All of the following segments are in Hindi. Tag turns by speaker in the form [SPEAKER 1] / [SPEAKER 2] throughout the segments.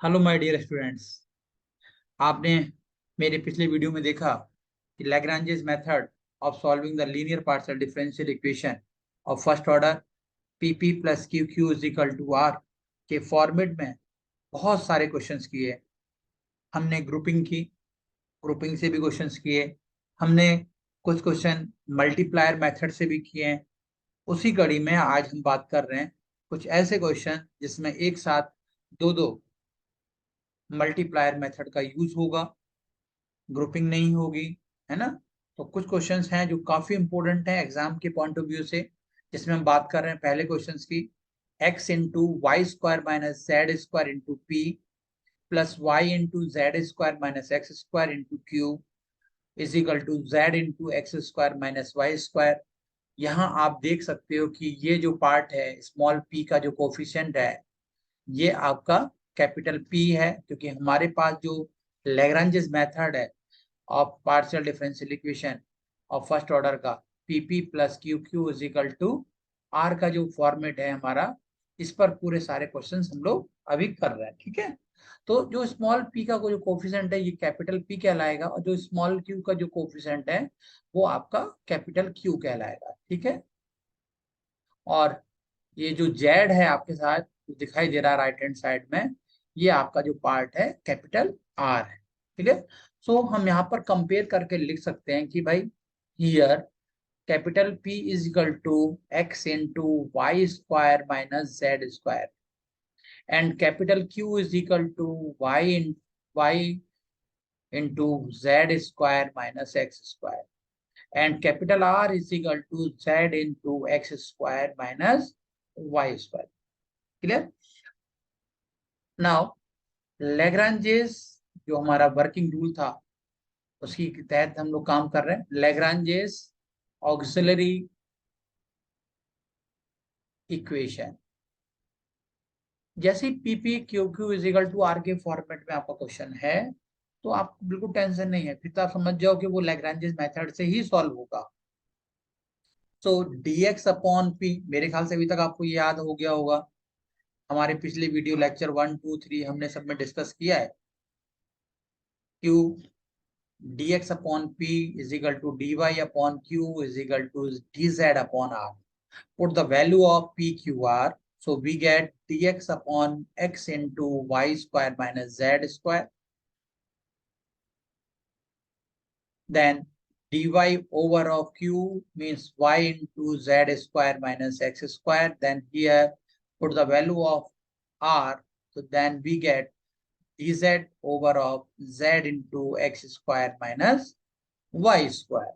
[SPEAKER 1] Hello my dear students. आपने मेरे पिछले वीडियो में देखा कि Lagrange's method of solving the linear partial differential equation of first order P P plus Q Q is equal to R के फॉर्मेट में बहुत सारे क्वेश्चंस किए। हमने ग्रुपिंग की, ग्रुपिंग से भी क्वेश्चंस किए। हमने कुछ क्वेश्चन मल्टीप्लायर मेथड से भी किए हैं। उसी कड़ी में आज हम बात कर रहे हैं कुछ ऐसे क्वेश्चन जिसमें एक साथ दो दो मल्टीप्लायर मेथड का यूज होगा, ग्रुपिंग नहीं होगी, है ना। तो कुछ क्वेश्चंस हैं जो काफी इंपॉर्टेंट है एग्जाम के पॉइंट ऑफ व्यू से, जिसमें हम बात कर रहे हैं पहले क्वेश्चंस की। X into Y square minus Z square into P plus Y into Z square minus x square into Q is equal to Z into x square minus Y square. यहाँ आप देख सकते हो कि ये जो पार्ट है स्मॉल पी का जो कोफिशिएंट है, ये आपका कैपिटल पी है, क्योंकि हमारे पास जो लैग्रांजेस मेथड है of partial differential equation of first order का P P plus Q Q is equal to R का जो फॉर्मेट है हमारा, इस पर पूरे सारे क्वेश्चंस हम लोग अभी कर रहे हैं। ठीक है। तो जो स्मॉल पी का जो कोफिशिएंट है ये कैपिटल पी कहलाएगा, और जो स्मॉल क्यू का जो कोफिशिएंट है वो आपका कैपिटल क्यू कहलाएगा। ठीक है। और ये जो जेड है आपके साथ जो दिखाई दे रहा है राइट हैंड साइड में, ये आपका जो पार्ट है कैपिटल आर है। ठीक है। सो हम यहाँ पर कंपेयर करके लिख सकते हैं कि भाई here capital P is equal to X into Y square minus Z square and capital Q is equal to Y into Z square minus x square and capital R is equal to Z into X square minus Y square. Clear? Now, Lagrange's जो हमारा वर्किंग रूल था उसकी तहत हम लोग काम कर रहे हैं। Lagrange's ऑक्सिलरी इक्वेशन, जैसे P P Q Q is equal to R के फॉर्मेट में आपका क्वेश्चन है, तो आपको बिल्कुल टेंशन नहीं है, फिर तो आप समझ जाओ कि वो लैग्रांजेस मेथड से ही सॉल्व होगा। तो dx अपॉन पी, मेरे ख्याल से अभी तक आपको ये याद हो गया होगा। हमारे पिछले वीडियो लेक्चर 1 2 3 हमने सब में डिस्कस किया है। Q dx upon p is equal to dy upon q is equal to dz upon r। Put the value of p q r, so we get dx upon x into y square minus z square, then dy over of q means y into z square minus x square, then here put the value of r, so then we get dz over of z into x square minus y square।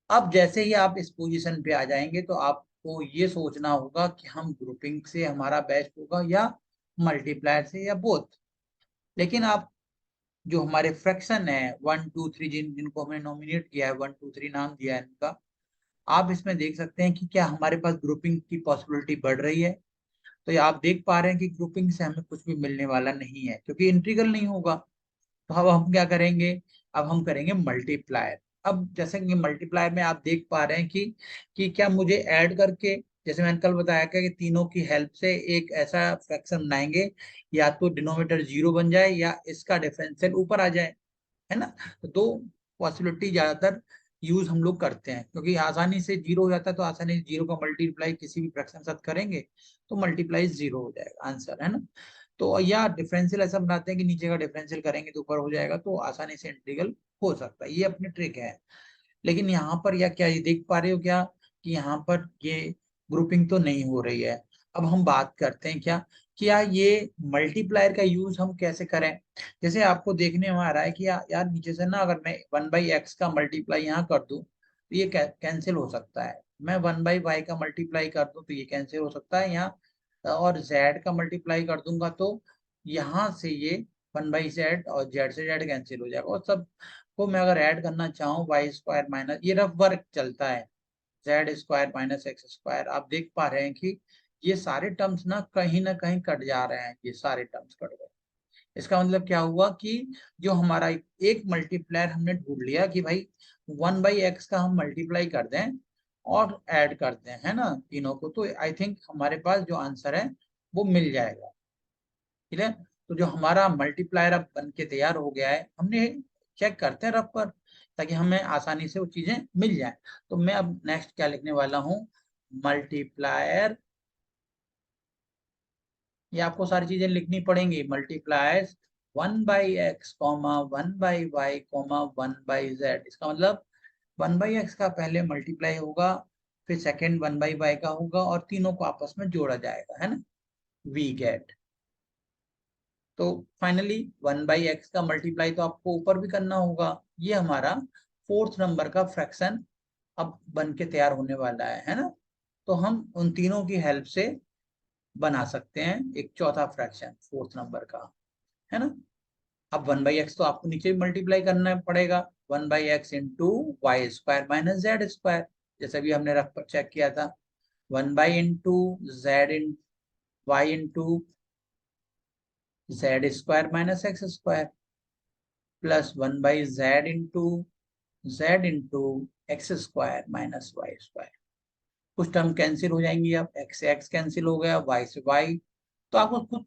[SPEAKER 1] अब जैसे ही आप इस पोजीशन पे आ जाएंगे तो आपको ये सोचना होगा कि हम ग्रुपिंग से हमारा बेस्ट होगा या मल्टीप्लायर से या बोथ। लेकिन आप जो हमारे फ्रैक्शन है 1 2 3 जिनको हमने नॉमिनेट किया है, 1 2 3 नाम दिया है इनका, आप इसमें देख सकते हैं कि क्या हमारे पास ग्रुपिंग की पॉसिबिलिटी बढ़ रही है। तो ये आप देख पा रहे हैं कि ग्रुपिंग से हमें कुछ भी मिलने वाला नहीं है, क्योंकि इंटीग्रल नहीं होगा। तो अब हम क्या करेंगे, अब हम करेंगे मल्टीप्लायर। अब जैसे कि मल्टीप्लायर में आप देख पा रहे हैं कि क्या मुझे ऐड करके, जैसे मैंने कल बताया कि तीनों की हेल्प से एक ऐसा फ्रैक्शन बनाएंगे, या तो डिनोमिनेटर जीरो बन जाए या इसका डिफरेंशियल ऊपर आ जाए, है ना। तो दो पॉसिबिलिटी ज्यादातर यूज हम लोग करते हैं, क्योंकि आसानी से जीरो हो जाता है, तो आसानी से जीरो का मल्टीप्लाई किसी भी फ्रैक्शन के साथ करेंगे तो मल्टीप्लाई जीरो हो जाएगा, आंसर है ना। तो या डिफरेंशियल ऐसा बनाते हैं कि नीचे का डिफरेंशियल करेंगे तो ऊपर हो जाएगा, तो आसानी से इंटीग्रल हो सकता है, ये अपनी ट्रिक है। लेकिन यहाँ पर या क्या ये देख पा रहे हो क्या कि यहाँ पर ये ग्रुपिंग तो नहीं हो रही है। अब हम बात करते हैं क्या, क्या ये मल्टीप्लायर का यूज हम कैसे करें। जैसे आपको देखने में आ रहा है कि यार नीचे से ना अगर मैं 1/x का मल्टीप्लाई यहाँ कर दूं तो ये कैंसिल हो सकता है, मैं 1/y का मल्टीप्लाई कर दूं तो ये कैंसिल हो सकता है यहाँ, और z का मल्टीप्लाई कर दूंगा तो यहाँ से ये 1/z और z से z कैंसिल हो जाएगा, और सब को मैं अगर ऐड करना चाहूँ वाई स्क्वायर माइनस, ये रफ वर्क चलता है, Z square minus x square, आप देख पा रहे हैं कि ये सारे टर्म्स ना कहीं कट जा रहे हैं, ये सारे टर्म्स कट गए। इसका मतलब क्या हुआ कि जो हमारा एक मल्टीप्लायर हमने ढूंढ लिया कि भाई 1/x का हम मल्टीप्लाई कर दें और ऐड कर दें, है ना, तीनों को, तो आई थिंक हमारे पास जो आंसर है वो मिल जाएगा। ठीक है। तो जो हमारा मल्टीप्लायर अब बन के तैयार हो गया है, हमने चेक करते हैं रफ पर, ताकि हमें आसानी से वो चीजें मिल जाए। तो मैं अब नेक्स्ट क्या लिखने वाला हूँ, मल्टीप्लायर, ये आपको सारी चीजें लिखनी पड़ेंगी। Multipliers 1/x comma 1/y comma 1/z। इसका मतलब 1/x का पहले मल्टीप्लाई होगा, फिर सेकेंड 1/y का होगा, और तीनों को आपस में जोड़ा जाएगा, है ना, वी गेट। तो फाइनली 1/x का मल्टीप्लाई तो आपको ऊपर भी करना होगा। ये हमारा फोर्थ नंबर का फ्रैक्शन अब बन के तैयार होने वाला है ना। तो हम उन तीनों की हेल्प से बना सकते हैं एक चौथा फ्रैक्शन फोर्थ नंबर का, है ना। अब 1/x तो आपको नीचे भी मल्टीप्लाई करना पड़ेगा, 1/x into Y square minus Z square, जैसे भी हमने रख पर चेक किया था। 1 into z in y into Z square minus x square, plus 1/z into z into x square minus Y square. कुछ टर्म कैंसिल हो जाएंगी, अब एक्स से एक्स कैंसिल हो गया, वाई से वाई। तो आपको खुद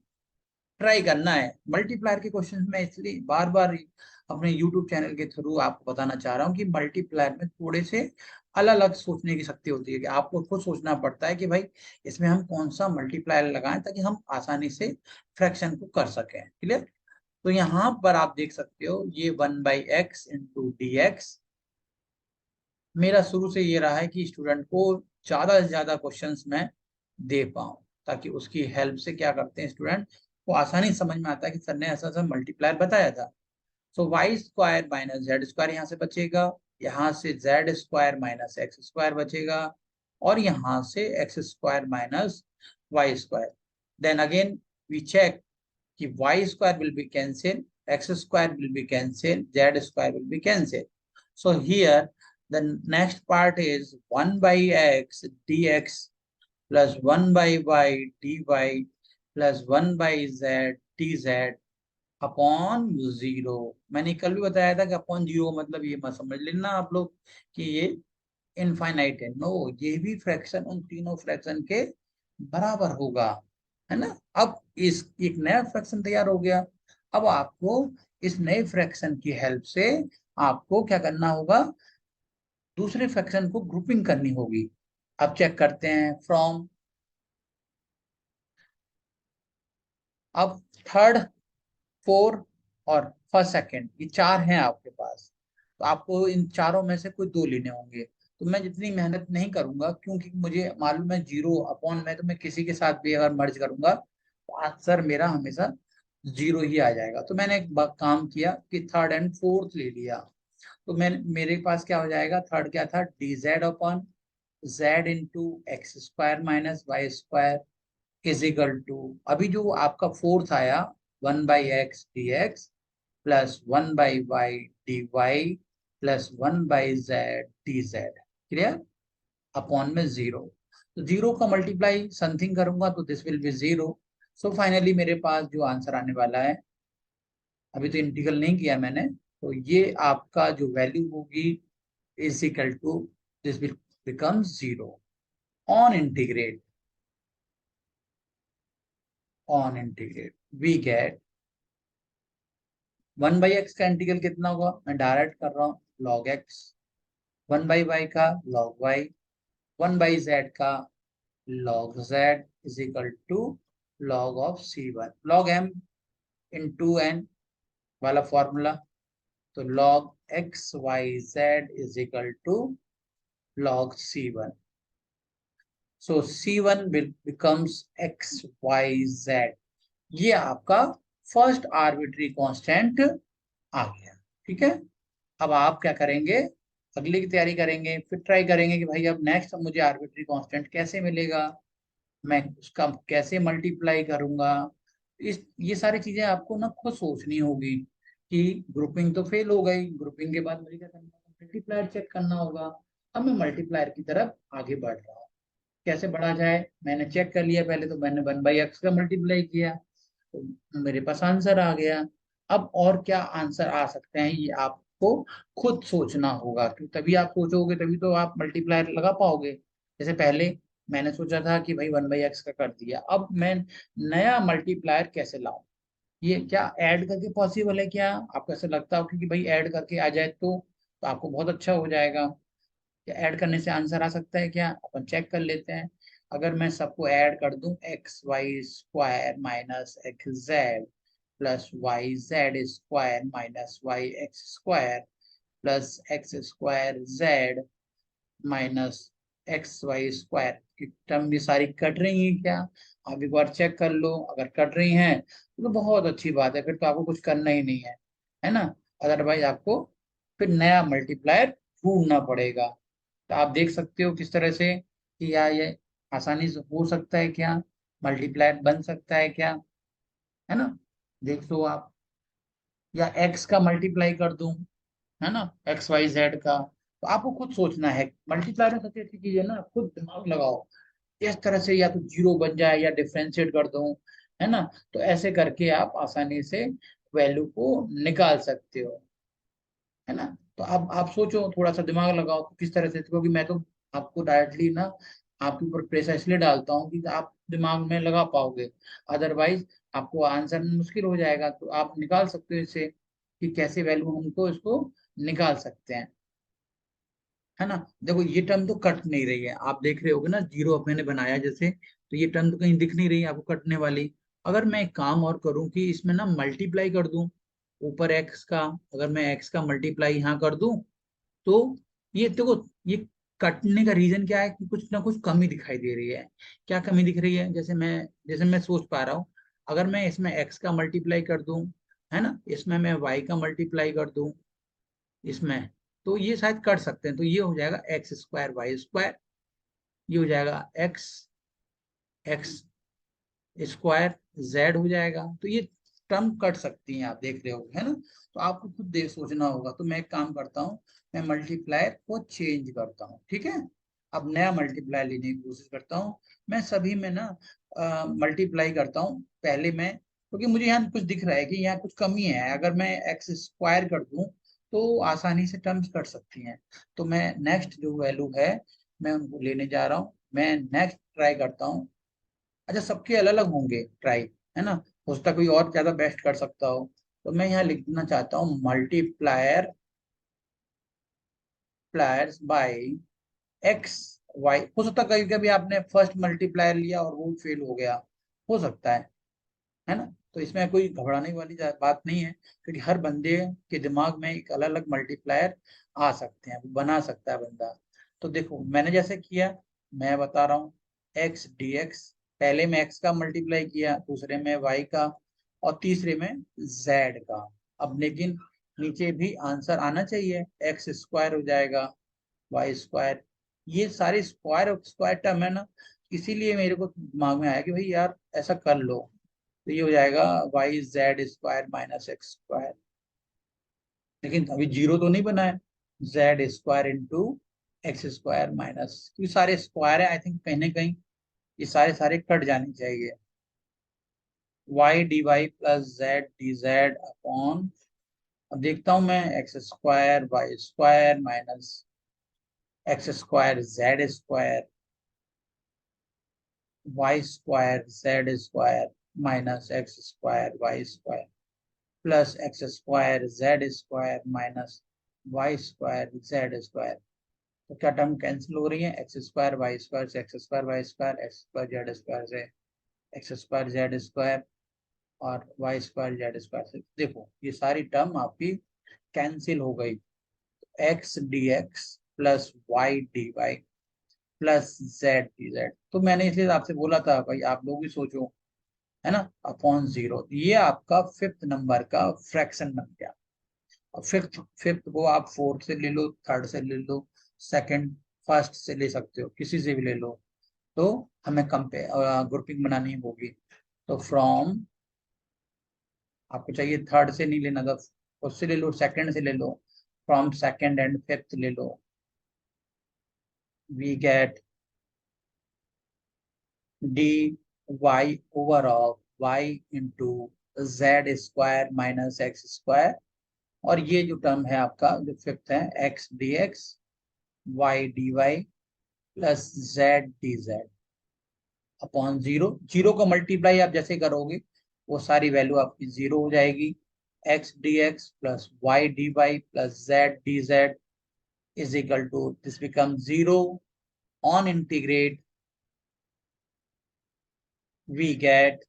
[SPEAKER 1] ट्राई करना है मल्टीप्लायर के क्वेश्चन में, इसलिए बार बार अपने यूट्यूब चैनल के थ्रू आपको बताना चाह रहा हूँ कि मल्टीप्लायर में थोड़े से अलग अलग सोचने की शक्ति होती है, कि आपको खुद सोचना पड़ता है कि भाई इसमें हम कौन सा मल्टीप्लायर लगाएं ताकि हम आसानी से फ्रैक्शन को कर सकें। क्लियर। तो यहाँ पर आप देख सकते हो ये 1/x इंटू डी एक्स। मेरा शुरू से ये रहा है कि स्टूडेंट को ज्यादा से ज्यादा क्वेश्चंस में दे पाऊं, ताकि उसकी हेल्प से क्या करते हैं स्टूडेंट को आसानी समझ में आता है कि सर ने ऐसा ऐसा मल्टीप्लायर बताया था। So y square minus Z square यहाँ से बचेगा, यहाँ से z square minus x square बचेगा, और यहाँ से x square minus Y square. Then again we check कि y square will be cancel, x square will be cancel, z square will be cancel. So here the next part is 1/x dx plus 1/y dy plus 1/z dz upon 0। मैंने कल भी बताया था कि अपॉन 0 मतलब ये मत समझ लेना आप लोग कि ये इनफाइनाइट है, नो, ये भी फ्रैक्शन उन तीनों फ्रैक्शन के बराबर होगा, है ना। अब इस एक नया फ्रैक्शन तैयार हो गया। अब आपको इस नए फ्रैक्शन की हेल्प से आपको क्या करना होगा, दूसरे फ्रैक्शन को ग्रुपिंग करनी होगी। अब चेक करते हैं फ्रॉम, अब थर्ड, फोर और फर्स्ट सेकंड, ये चार हैं आपके पास। तो आपको इन चारों में से कोई दो लेने होंगे। तो मैं जितनी मेहनत नहीं करूंगा, क्योंकि मुझे मालूम है 0 अपॉन में, तो मैं किसी के साथ भी अगर मर्ज करूंगा तो आंसर मेरा हमेशा 0 ही आ जाएगा। तो मैंने एक काम किया कि थर्ड एंड फोर्थ ले लिया। तो मैं मेरे पास क्या हो जाएगा, थर्ड क्या था, D Z upon Z into x square minus Y square is equal to, अभी जो आपका फोर्थ आया 1/x dx plus 1/y dy plus 1/z dz। Clear. Upon में 0, तो 0 का मल्टीप्लाई समथिंग करूंगा तो this will be 0। So finally मेरे पास जो आंसर आने वाला है, अभी तो इंटीग्रल नहीं किया मैंने, तो ये आपका जो वैल्यू होगी is equal to, this will become 0 on integrate, on integrate we get 1/x का इंटीग्रल कितना होगा, मैं डायरेक्ट कर रहा हूँ, log x, 1/y का log y, 1/z का log z is equal to log of c1, log m इंटू n वाला फॉर्मूला। तो log x y z is equal to log c1। So c1 becomes x y z। ये आपका फर्स्ट आर्बिट्री कांस्टेंट आ गया। ठीक है। अब आप क्या करेंगे, अगले की तैयारी करेंगे, फिर ट्राई करेंगे कि भाई अब नेक्स्ट मुझे आर्बिट्री कांस्टेंट कैसे मिलेगा, मैं उसका कैसे मल्टीप्लाई करूंगा। इस ये सारी चीजें आपको ना खुद सोचनी होगी कि ग्रुपिंग तो फेल हो गई, ग्रुपिंग के बाद मुझे क्या करना होगा, मल्टीप्लायर चेक करना होगा। अब मैं मल्टीप्लायर की तरफ आगे बढ़ रहा हूँ। कैसे बढ़ा जाए, मैंने चेक कर लिया, पहले तो मैंने 1/x का मल्टीप्लाई किया तो मेरे पास आंसर आ गया। अब और क्या आंसर आ सकते हैं ये आपको खुद सोचना होगा, क्योंकि तभी आप सोचोगे तभी तो आप मल्टीप्लायर लगा पाओगे। जैसे पहले मैंने सोचा था कि भाई 1/x का कर दिया, अब मैं नया मल्टीप्लायर कैसे लाऊं, ये क्या ऐड करके पॉसिबल है क्या? आपको ऐसा लगता हो कि भाई ऐड करके आ जाए तो आपको बहुत अच्छा हो जाएगा। क्या ऐड करने से आंसर आ सकता है क्या? अपन चेक कर लेते हैं। अगर मैं सबको ऐड कर दूं, X Y square minus X Z plus Y Z square minus Y X square plus X square Z minus x Y square की टर्म भी सारी कट रही है क्या? आप एक बार चेक कर लो। अगर कट रही हैं तो बहुत अच्छी बात है, फिर तो आपको कुछ करना ही नहीं है ना? अदरवाइज आपको फिर नया मल्टीप्लायर ढूंढना पड़ेगा। तो आप देख सकते हो किस तरह से कि या ये आसानी से हो सकता है क्या, मल्टीप्लायर बन सकता है क्या, है ना? देख लो आप। या एक्स का मल्टीप्लाई कर दूं, है ना, एक्स वाई जेड का। तो आपको खुद सोचना है। मल्टीप्लाई में सबसे अच्छी चीज है ना, खुद दिमाग लगाओ। इस तरह से या तो जीरो बन जाए या डिफरेंशिएट कर दो, है ना? तो ऐसे करके आप आसानी से वैल्यू को निकाल सकते हो, है ना? तो अब आप सोचो, थोड़ा सा दिमाग लगाओ कि किस तरह से, क्योंकि मैं तो आपको डायरेक्टली ना आपके ऊपर प्रेशर इसलिए डालता हूँ कि आप दिमाग में लगा पाओगे। अदरवाइज आपको आंसर मुश्किल हो जाएगा। तो आप निकाल सकते हो इससे कि कैसे वैल्यू हमको इसको निकाल सकते हैं, है ना? देखो ये टर्म तो कट नहीं रही है, आप देख रहे होगे ना, जीरो मैंने बनाया जैसे, तो ये टर्म तो कहीं दिख नहीं रही है आपको कटने वाली। अगर मैं एक काम और करूं कि इसमें ना मल्टीप्लाई कर दूं ऊपर एक्स का, अगर मैं एक्स का मल्टीप्लाई यहाँ कर दूं तो ये देखो, ये कटने का रीजन क्या है कि कुछ ना कुछ कमी दिखाई दे रही है। क्या कमी दिख रही है? जैसे मैं सोच पा रहा हूँ, अगर मैं इसमें एक्स का मल्टीप्लाई कर दूं, है ना, इसमें मैं वाई का मल्टीप्लाई कर दूं इसमें, तो ये शायद कर सकते हैं। तो ये हो जाएगा एक्स स्क्वायर वाई स्क्वायर, ये हो जाएगा एक्स एक्स स्क्वायर जेड हो जाएगा। तो ये टर्म कट सकती हैं, आप देख रहे हो, है ना? तो आपको खुद देख सोचना होगा। तो मैं एक काम करता हूँ, मैं मल्टीप्लायर को चेंज करता हूँ, ठीक है? अब नया मल्टीप्लायर लेने की कोशिश करता हूँ। मैं सभी में ना मल्टीप्लाई करता हूँ पहले मैं, क्योंकि मुझे यहाँ कुछ दिख रहा है कि यहाँ कुछ कमी है। अगर मैं एक्स स्क्वायर कर दूं तो आसानी से टर्म्स कट सकती हैं। तो मैं नेक्स्ट जो वैल्यू है मैं उनको लेने जा रहा हूँ। मैं नेक्स्ट ट्राई करता हूँ। अच्छा, सबके अलग अलग होंगे ट्राई, है ना? हो सकता है कोई और ज्यादा बेस्ट कर सकता हो। तो मैं यहाँ लिखना चाहता हूँ multiplier pliers by X Y. हो सकता है कभी कभी आपने फर्स्ट मल्टीप्लायर लिया और वो फेल हो गया, हो सकता है ना? तो इसमें कोई घबराने वाली बात नहीं है, क्योंकि हर बंदे के दिमाग में एक अलग अलग मल्टीप्लायर आ सकते हैं, वो बना सकता है बंदा। तो देखो मैंने जैसे किया, मैं बता रहा हूँ, एक्स डी एक्स, पहले में एक्स का मल्टीप्लाई किया, दूसरे में वाई का, और तीसरे में जेड का। अब लेकिन नीचे भी आंसर आना चाहिए, एक्स स्क्वायर हो जाएगा वाई स्क्वायर। ये सारे स्क्वायर और स्क्वायर टर्म है ना, इसीलिए मेरे को दिमाग में आया कि भाई यार ऐसा कर लो। तो ये हो जाएगा Y Z square minus x square. लेकिन अभी जीरो तो नहीं बना है। Z square into x square minus, क्योंकि सारे स्क्वायर है, आई थिंक कहीं ना कहीं ये सारे सारे कट जाने चाहिए। Y D Y plus Z D Z upon, अब देखता हूं मैं, X square Y square minus x square Z square Y square Z square minus x square Y square plus X square Z square minus Y square Z square. तो क्या टर्म कैंसिल हो रही है? एक्स स्क्वायर वाई स्क्वायर से x square Y square, X square Z square से एक्स स्क्वायर जेड स्क्वायर, और वाई स्क्वायर जेड स्क्वायर से। देखो ये सारी टर्म आपकी कैंसिल हो गई। X D x plus Y D Y plus Z D Z. तो मैंने इसलिए आपसे बोला था भाई आप लोग भी सोचो, है ना, अपॉन जीरो। ये आपका फिफ्थ नंबर का फ्रैक्शन बन गया। और फिफ्थ फिफ्थ को आप फोर्थ से ले लो, थर्ड से ले लो, सेकंड फर्स्ट से ले सकते हो, किसी से भी ले लो। तो हमें कंपेयर ग्रुपिंग बनानी होगी। तो फ्रॉम, आपको चाहिए थर्ड से नहीं लेना था, उससे ले लो, सेकंड से ले लो, फ्रॉम सेकंड एंड फिफ्थ ले लो, we get d y over of y into Z square minus x square. और ये जो टर्म है आपका जो फिफ्थ है, x D x y D Y plus Z D Z upon zero. Zero का मल्टीप्लाई आप जैसे करोगे वो सारी वैल्यू आपकी 0 हो जाएगी। X D x plus Y D Y plus Z D Z is equal to, this become 0 on integrate we get,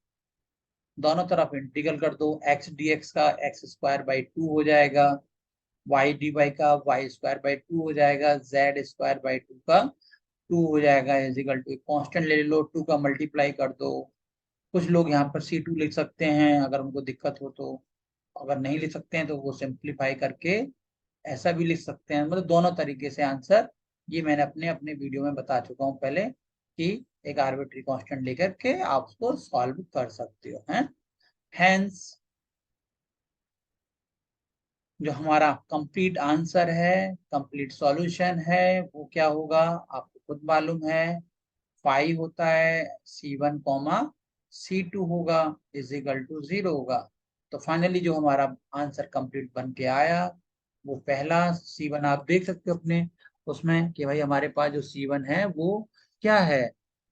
[SPEAKER 1] दोनों तरफ इंटीग्रल कर दो, एक्स डी एक्स का एक्स स्क्वायर बाई 2 हो जाएगा, वाई डी वाई का वाई स्क्वायर बाई 2 हो जाएगा, जेड स्क्वायर बाई 2 का 2 हो जाएगा, इज इक्वल टू कॉन्स्टेंट ले लो, 2 का मल्टीप्लाई कर दो। कुछ लोग यहाँ पर C2 लिख सकते हैं अगर उनको दिक्कत हो तो, अगर नहीं लिख सकते हैं तो वो सिंप्लीफाई करके ऐसा भी लिख सकते हैं। मतलब दोनों तरीके से आंसर, ये मैंने अपने अपने वीडियो में बता चुका हूँ पहले कि एक आर्बिट्री कांस्टेंट लेकर के आप उसको सॉल्व कर सकते हो हैं। हेंस जो हमारा कंप्लीट आंसर है, कंप्लीट सॉल्यूशन है, वो क्या होगा आपको खुद मालूम है, 5 होता है, C1 कॉमा C2 होगा, इज इक्वल टू 0 होगा। तो फाइनली जो हमारा आंसर कंप्लीट बन के आया वो पहला C1 आप देख सकते हो अपने उसमें कि भाई हमारे पास जो C1 है वो क्या है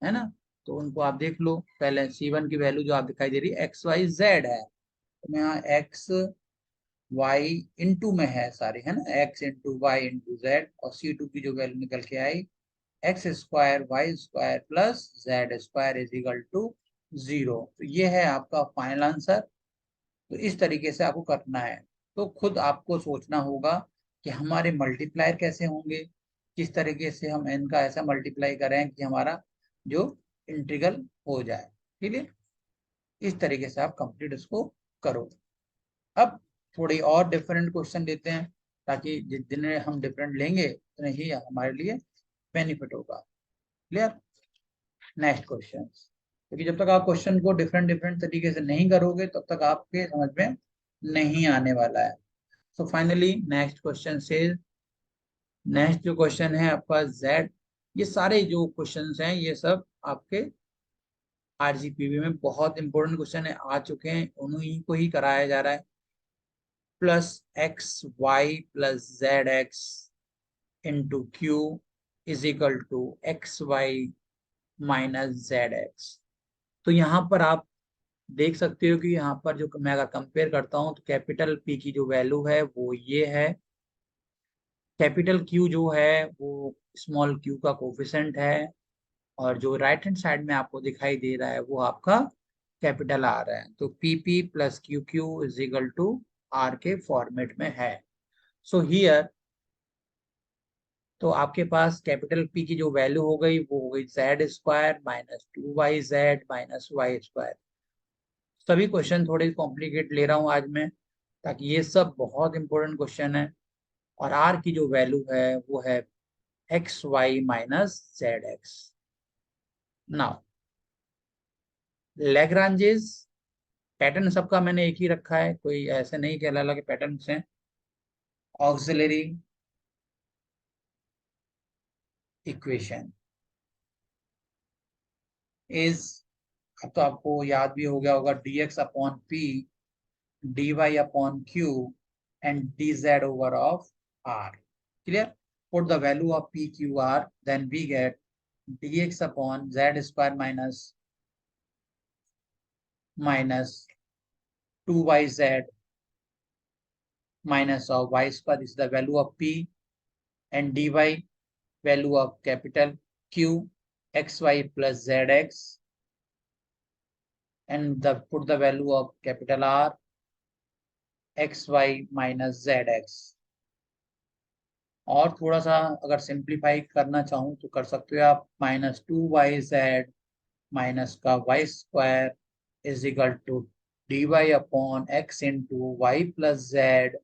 [SPEAKER 1] ना। तो उनको आप देख लो, पहले C1 की वैल्यू जो आप दिखाई दे रही है XYZ है, तो यहाँ एक्स वाई इंटू में है सारे, है ना, x into y into z, और C2 की जो वैल्यू निकल के आई x square Y square plus z square is equal to 0। तो ये है आपका फाइनल आंसर। तो इस तरीके से आपको करना है। तो खुद आपको सोचना होगा कि हमारे मल्टीप्लायर कैसे होंगे, किस तरीके से हम n का ऐसा मल्टीप्लाई करें कि हमारा जो इंटीग्रल हो जाए। ठीक है, इस तरीके से आप कंप्लीट इसको करो। अब थोड़ी और डिफरेंट क्वेश्चन लेते हैं, ताकि जितने हम डिफरेंट लेंगे उतने ही हमारे लिए बेनिफिट होगा। क्लियर। नेक्स्ट क्वेश्चन, क्योंकि जब तक आप क्वेश्चन को डिफरेंट डिफरेंट तरीके से नहीं करोगे तब तक आपके समझ में नहीं आने वाला है। सो फाइनली नेक्स्ट क्वेश्चन से, नेक्स्ट जो क्वेश्चन है आपका Z, ये सारे जो क्वेश्चंस हैं ये सब आपके RGPV में बहुत इंपॉर्टेंट क्वेश्चन है, आ चुके हैं, उन्हीं को ही कराया जा रहा है। Plus x Y plus Z x into Q is equal to X Y minus Z x. तो यहाँ पर आप देख सकते हो कि यहाँ पर जो मैं अगर कंपेयर करता हूँ तो कैपिटल P की जो वैल्यू है वो ये है, कैपिटल Q जो है वो स्मॉल q का कोफिशिएंट है, और जो राइट हैंड साइड में आपको दिखाई दे रहा है वो आपका कैपिटल R है। तो PP plus QQ is equal to R के फॉर्मेट में है। सो हियर तो आपके पास कैपिटल P की जो वैल्यू हो गई वो हो गई Z square minus 2YZ minus Y square. सभी क्वेश्चन थोड़े कॉम्प्लिकेट ले रहा हूँ आज मैं, ताकि ये सब बहुत इंपॉर्टेंट क्वेश्चन है। और R की जो वैल्यू है वो है X Y minus Z X. Now Lagrange's pattern सबका मैंने एक ही रखा है, कोई ऐसे नहीं कि अलग अलग पैटर्न हैं। ऑक्सिलरी इक्वेशन इज, अब तो आपको याद भी हो गया होगा, dx upon p dy upon q and dz over of r. Clear? Put the value of p q r, then we get dx upon z square minus 2yz minus of y square. This is the value of p, and dy value of capital Q xy plus zx, and put the value of capital R xy minus zx। और थोड़ा सा अगर सिंप्लीफाई करना चाहूँ तो कर सकते हो आप, -2yz माइनस का Y square is equal to dy upon x into Y plus Z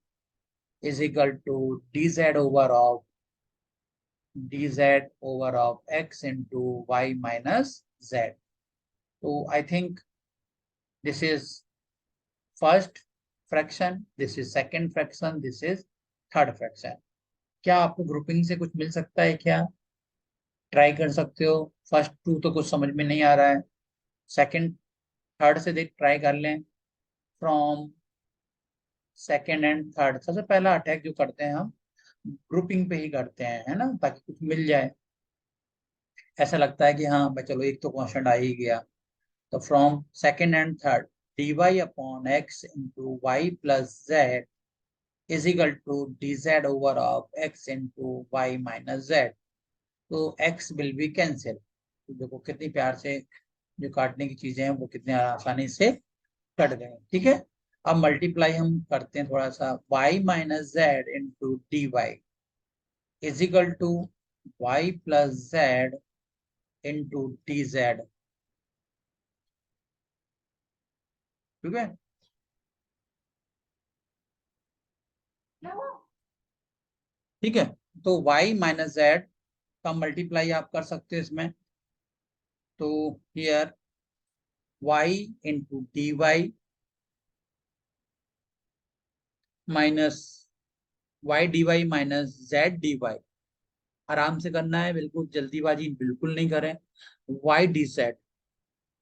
[SPEAKER 1] is equal to dz over of x into y minus z। तो I think this is first fraction, this is second fraction, this is third fraction. क्या आपको ग्रुपिंग से कुछ मिल सकता है क्या? ट्राई कर सकते हो। फर्स्ट टू तो कुछ समझ में नहीं आ रहा है, सेकंड थर्ड से देख ट्राई कर लें। फ्रॉम सेकंड एंड थर्ड, सबसे पहला अटैक जो करते हैं हम ग्रुपिंग पे ही करते हैं, है ना, ताकि कुछ मिल जाए। ऐसा लगता है कि हाँ भाई चलो एक तो क्वेश्चन आ ही गया। तो from second and third, dy upon x into Y plus z is equal to dz over of x into y minus z। तो x विल बी कैंसिल। तो देखो कितनी प्यार से जो काटने की चीजें हैं वो कितने आसानी से कट गए। ठीक है, अब मल्टीप्लाई हम करते हैं थोड़ा सा। y minus z into d y is equal to y plus z into d z. ठीक है, ठीक है। तो y माइनस जेड का मल्टीप्लाई आप कर सकते हो इसमें। तो here y into d y minus y D y minus z d y. आराम से करना है, बिल्कुल जल्दीबाजी बिल्कुल नहीं करें। Y d Z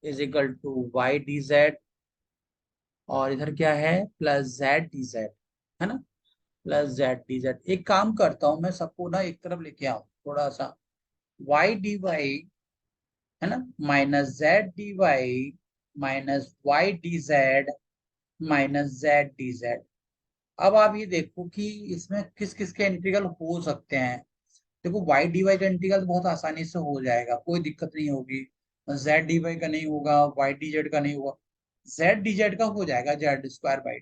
[SPEAKER 1] is equal to y d z, और इधर क्या है प्लस जेड डी जेड, है ना, प्लस जेड डी जेड। एक काम करता हूं मैं, सबको ना एक तरफ लेके आऊं थोड़ा सा। वाई डी वाई, है ना, minus z d y minus y d z minus z D z. अब आप ये देखो कि इसमें किस किस के इंटीग्रल हो सकते हैं। देखो वाई डी वाई का इंटीग्रल बहुत आसानी से हो जाएगा, कोई दिक्कत नहीं होगी। जेड डी वाई का नहीं होगा, वाई डी जेड का नहीं होगा। जेड डी जेड का हो जाएगा, जेड स्क्वायर बाई।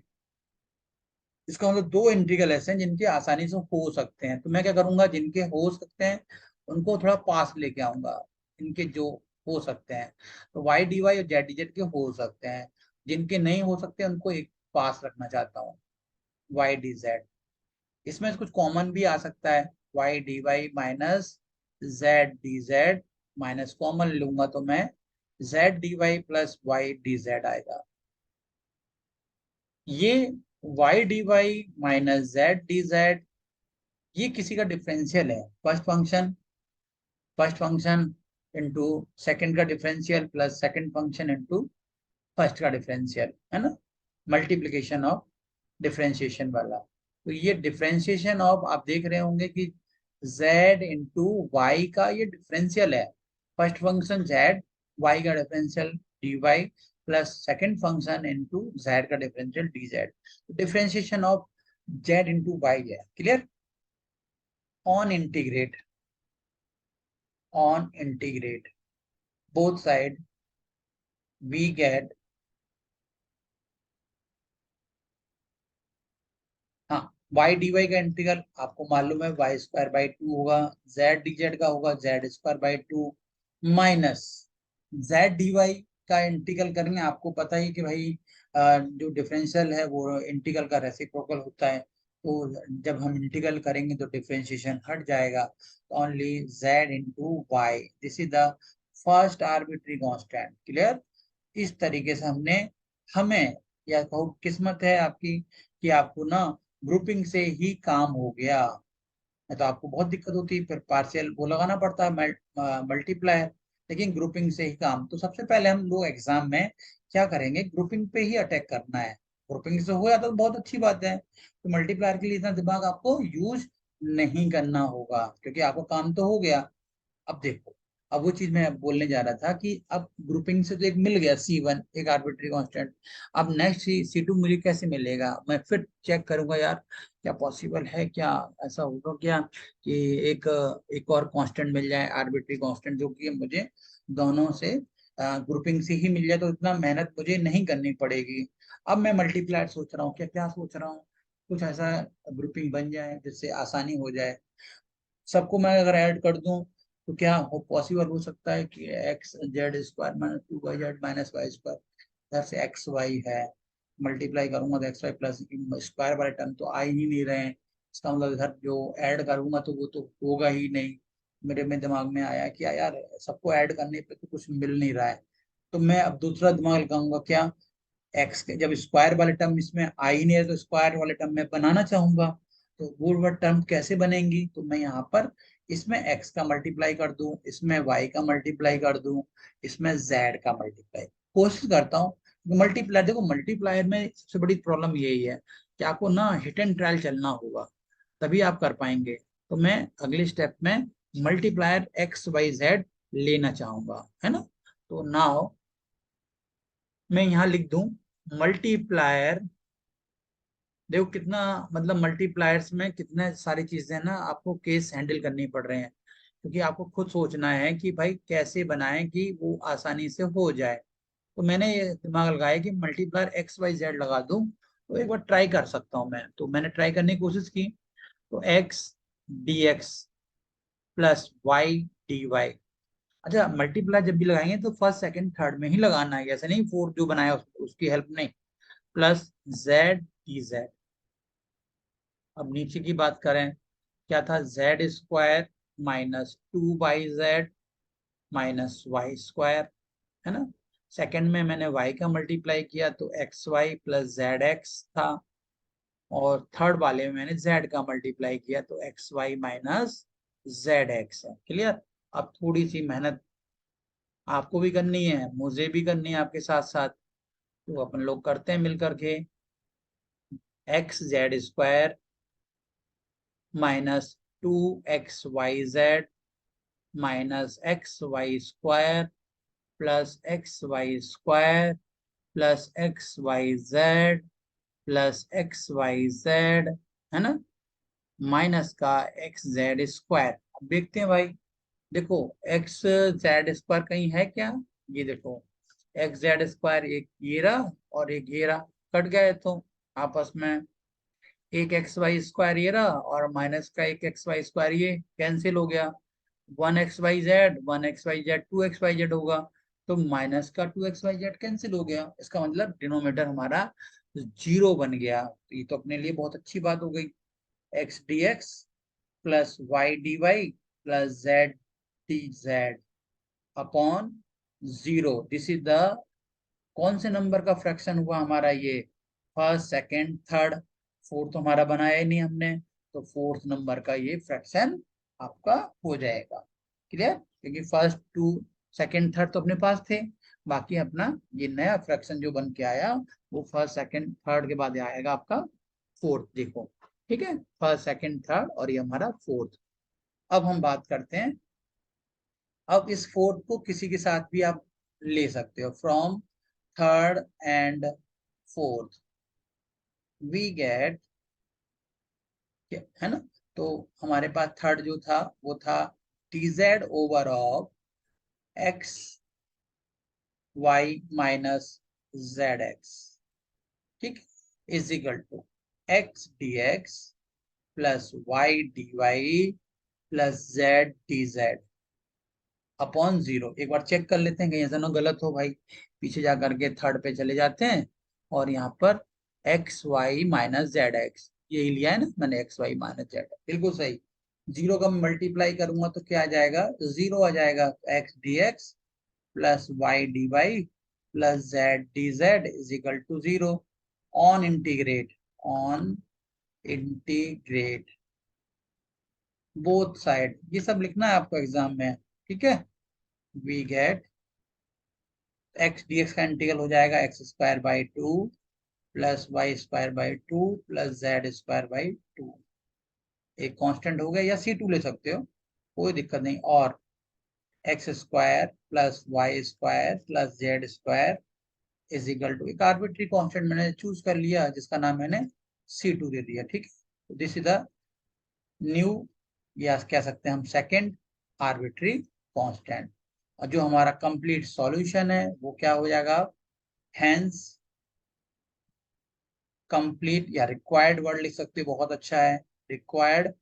[SPEAKER 1] इसका मतलब दो इंटीग्रल ऐसे हैं जिनके आसानी से हो सकते हैं। तो मैं क्या करूंगा, जिनके हो सकते हैं उनको थोड़ा पास लेके आऊंगा, इनके जो हो सकते हैं। तो वाई डी वाई और जेड डी जेड के हो सकते हैं, जिनके नहीं हो सकते उनको एक पास रखना चाहता हूँ, वाई डी जेड। इसमें से कुछ कॉमन भी आ सकता है, y D y minus z D z minus common लूंगा तो मैं z d Y plus Y d z आएगा। ये y D y minus z D z ये किसी का डिफरेंशियल है। फर्स्ट फंक्शन इंटू सेकंड का differential plus second function into first का डिफरेंशियल, है ना, मल्टीप्लीकेशन ऑफ डिफरेंशिएशन वाला। तो ये डिफरेंशिएशन ऑफ आप देख रहे होंगे कि z इंटू वाई का ये डिफरेंशियल है। फर्स्ट फंक्शन z, y का differential dy plus second function into z का differential dz। Differentiation of z into y है। Clear? On integrate, on integrate both side we get, हाँ, वाई डी वाई का इंटीग्रल आपको मालूम है वाई स्क्वायर बाई टू होगा, जेड डी जेड का होगा z square by two minus z d Y का इंटीग्रल करेंगे। आपको पता ही कि भाई जो डिफरेंशियल है वो इंटीग्रल का रेसिप्रोकल होता है। तो जब हम इंटीग्रल करेंगे तो डिफरेंशिएशन हट जाएगा। Only z into y, this is the first arbitrary constant. Clear? इस तरीके से हमने, हमें या कहो किस्मत है आपकी कि आपको ना ग्रुपिंग से ही काम हो गया। नहीं तो आपको बहुत दिक्कत होती, फिर पार्शियल वो लगाना पड़ता है मल्टीप्लायर। लेकिन ग्रुपिंग से ही काम। तो सबसे पहले हम लोग एग्जाम में क्या करेंगे, ग्रुपिंग पे ही अटैक करना है। ग्रुपिंग से हो जाता तो बहुत अच्छी बात है। तो मल्टीप्लायर के लिए इतना दिमाग आपको यूज नहीं करना होगा, क्योंकि आपको काम तो हो गया। अब देखो, अब वो चीज मैं बोलने जा रहा था कि अब ग्रुपिंग से तो एक मिल गया C1, एक आर्बिट्री कांस्टेंट। अब नेक्स्ट C2 मुझे कैसे मिलेगा? मैं फिर चेक करूंगा यार, क्या पॉसिबल है, क्या ऐसा होगा क्या कि एक एक और कांस्टेंट मिल जाए, आर्बिट्री कांस्टेंट, जो कि मुझे दोनों से ग्रुपिंग से ही मिल जाए, तो इतना मेहनत मुझे नहीं करनी पड़ेगी। अब मैं मल्टीप्लायर सोच रहा हूँ, क्या क्या सोच रहा हूँ, कुछ ऐसा ग्रुपिंग बन जाए जिससे आसानी हो जाए। सबको मैं अगर ऐड कर दूं तो क्या हो पॉसिबल हो सकता है कि x z square minus two y z minus Y square, इधर से एक्स वाई है, मल्टीप्लाई करूंगा तो एक्स वाई प्लस स्क्वायर वाले टर्म तो आ ही नहीं रहे हैं। इसका मतलब इधर जो ऐड करूंगा तो वो तो होगा ही नहीं। मेरे में दिमाग में आया कि यार सबको ऐड करने पे तो कुछ मिल नहीं रहा है। तो मैं अब दूसरा दिमाग लगाऊंगा, क्या एक्स के जब स्क्वायर वाले टर्म इसमें आ ही नहीं है तो स्क्वायर वाले टर्म में बनाना चाहूंगा। तो वो टर्म कैसे बनेंगी? तो मैं यहाँ पर इसमें x का मल्टीप्लाई कर दूं, इसमें y का मल्टीप्लाई कर दूं, इसमें z का मल्टीप्लाई कोशिश करता हूँ। मल्टीप्लाई, देखो मल्टीप्लायर में सबसे बड़ी प्रॉब्लम यही है कि आपको ना हिट एंड ट्रायल चलना होगा, तभी आप कर पाएंगे। तो मैं अगले स्टेप में मल्टीप्लायर एक्स वाई जेड लेना चाहूंगा, है ना। तो नाउ मैं यहाँ लिख दूं मल्टीप्लायर, देखो कितना, मतलब मल्टीप्लायर्स में कितने सारी चीजें ना आपको केस हैंडल करनी पड़ रहे हैं, क्योंकि आपको खुद सोचना है कि भाई कैसे बनाएं कि वो आसानी से हो जाए। तो मैंने ये दिमाग लगाया कि मल्टीप्लायर एक्स वाई जेड लगा दूं, तो एक बार ट्राई कर सकता हूँ मैं। तो मैंने ट्राई करने की कोशिश की, तो x D x plus Y D y. अच्छा, मल्टीप्लाई जब भी लगाएंगे तो फर्स्ट सेकंड थर्ड में ही लगाना है, ऐसे नहीं फोर्थ जो बनाया उसकी हेल्प नहीं। Plus Z D z. अब नीचे की बात करें, क्या था, z square minus 2 y z minus Y square, है ना। सेकंड में मैंने y का मल्टीप्लाई किया तो x Y plus Z x था, और थर्ड वाले में मैंने z का मल्टीप्लाई किया तो x Y minus Z x है। क्लियर। अब थोड़ी सी मेहनत आपको भी करनी है, मुझे भी करनी है आपके साथ साथ, तो अपन लोग करते हैं मिल करके। X z square minus 2 XYZ minus x Y square plus x Y square plus x y z plus x y z, है ना, माइनस का एक्स जेड स्क्वायर। अब देखते हैं भाई, देखो एक्स जेड स्क्वायर कहीं है क्या, ये देखो एक्स जेड स्क्वायर एक ये रहा और एक ये रहा, कट गए तो आपस में। एक एक्स वाई स्क्वायर ये रहा और माइनस का एक एक्स वाई स्क्वायर ये कैंसिल हो गया। 1 XYZ 1 XYZ 2 XYZ होगा, तो माइनस का 2 XYZ कैंसिल हो गया, इसका मतलब डिनोमिनेटर हमारा जीरो बन गया। तो ये तो अपने लिए बहुत अच्छी बात हो गई। X D x plus Y D Y plus Z D Z upon zero. This is the कौन से नंबर का फ्रैक्शन हुआ हमारा ये, फर्स्ट सेकंड थर्ड। फोर्थ तो हमारा बनाया ही नहीं हमने, तो फोर्थ नंबर का ये फ्रैक्शन आपका हो जाएगा। क्लियर, क्योंकि फर्स्ट टू सेकंड थर्ड तो अपने पास थे, बाकी अपना ये नया फ्रैक्शन जो बन के आया वो फर्स्ट सेकंड थर्ड के बाद आएगा आपका फोर्थ। देखो ठीक है, फर्स्ट सेकंड थर्ड और ये हमारा फोर्थ। अब हम बात करते हैं, अब इस फोर्थ को किसी के साथ भी आप ले सकते हो, from third and fourth we get, है ना। तो हमारे पास थर्ड जो था वो था t z over of x Y minus Z x, ठीक, is equal to x D x plus Y D Y plus Z D Z upon zero. एक बार चेक कर लेते हैं कहीं ऐसा ना गलत हो भाई, पीछे जा करके थर्ड पे चले जाते हैं और यहाँ पर x Y minus Z x यही लिया है ना मैंने, एक्स वाई माइनस जेड, बिल्कुल सही। जीरो का मल्टीप्लाई करूंगा तो क्या आ जाएगा, जीरो आ जाएगा। X D x plus Y D Y plus Z D Z is equal to zero. On integrate, on integrate both side, ये सब लिखना है आपको एग्जाम में, ठीक है। We get x D x का इंटीग्रल हो जाएगा x square by two plus y square by two plus z square by two, एक कांस्टेंट हो गया, या C2 ले सकते हो, कोई दिक्कत नहीं। और x square plus y square plus z square is equal to, एक आर्बिट्री कांस्टेंट मैंने चूज कर लिया जिसका नाम मैंने C2 दे दिया, ठीक है। दिस इज द न्यू, या कह सकते हैं हम सेकेंड आर्बिट्री कांस्टेंट। और जो हमारा कंप्लीट सॉल्यूशन है वो क्या हो जाएगा, हेंस कंप्लीट, या रिक्वायर्ड वर्ड लिख सकते हो, बहुत अच्छा है, required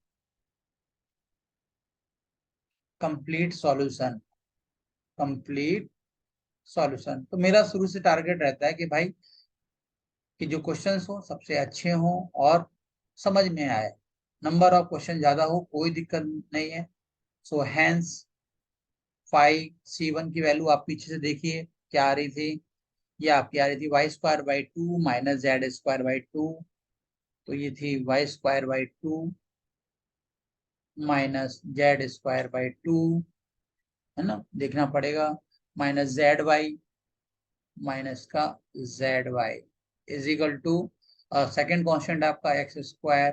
[SPEAKER 1] complete solution, complete solution. तो मेरा शुरू से टारगेट रहता है कि भाई कि जो क्वेश्चंस हो सबसे अच्छे हो और समझ में आए, नंबर ऑफ क्वेश्चन ज्यादा हो कोई दिक्कत नहीं है। सो हेंस 5C1 की वैल्यू आप पीछे से देखिए क्या आ रही थी, ये आपकी आ रही थी y square by two minus Z square by two, तो ये थी y square by two minus Z square by two, है ना, देखना पड़ेगा, माइनस जेड वाई माइनस का z y is equal to second constant आपका x square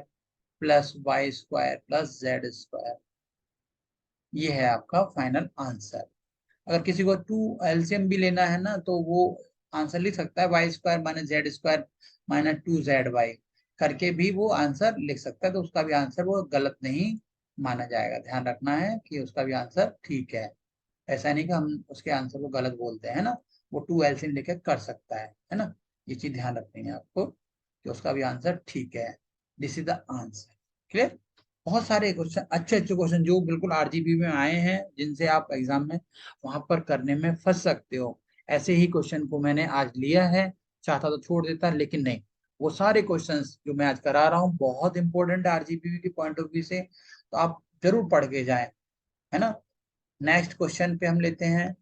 [SPEAKER 1] plus y square plus z square, ये है आपका फाइनल आंसर। अगर किसी को टू एलसीएम भी लेना है ना तो वो आंसर लिख सकता है, y square minus Z square minus 2ZY करके भी वो आंसर लिख सकता है, तो उसका भी आंसर वो गलत नहीं माना जाएगा। ध्यान रखना है कि उसका भी आंसर ठीक है। ऐसा नहीं कि हम उसके आंसर को गलत बोलते हैं ना, वो 2 एलसीएम लेके कर सकता है ना। ये चीज ध्यान रखनी है आपको कि उसका भी आंसर ठीक है। This is the answer. Clear. बहुत सारे क्वेश्चन, अच्छे अच्छे क्वेश्चन जो बिल्कुल आरजीबी में आए हैं, जिनसे आप एग्जाम में वहां पर करने में फंस सकते हो, ऐसे ही क्वेश्चन को मैंने आज लिया है। चाहता तो छोड़ देता, लेकिन नहीं, वो सारे क्वेश्चंस जो मैं आज करा रहा हूँ बहुत इंपॉर्टेंट है आरजीबी के पॉइंट ऑफ व्यू से, तो आप जरूर पढ़ के जाएं, है ना। नेक्स्ट क्वेश्चन पे हम लेते हैं।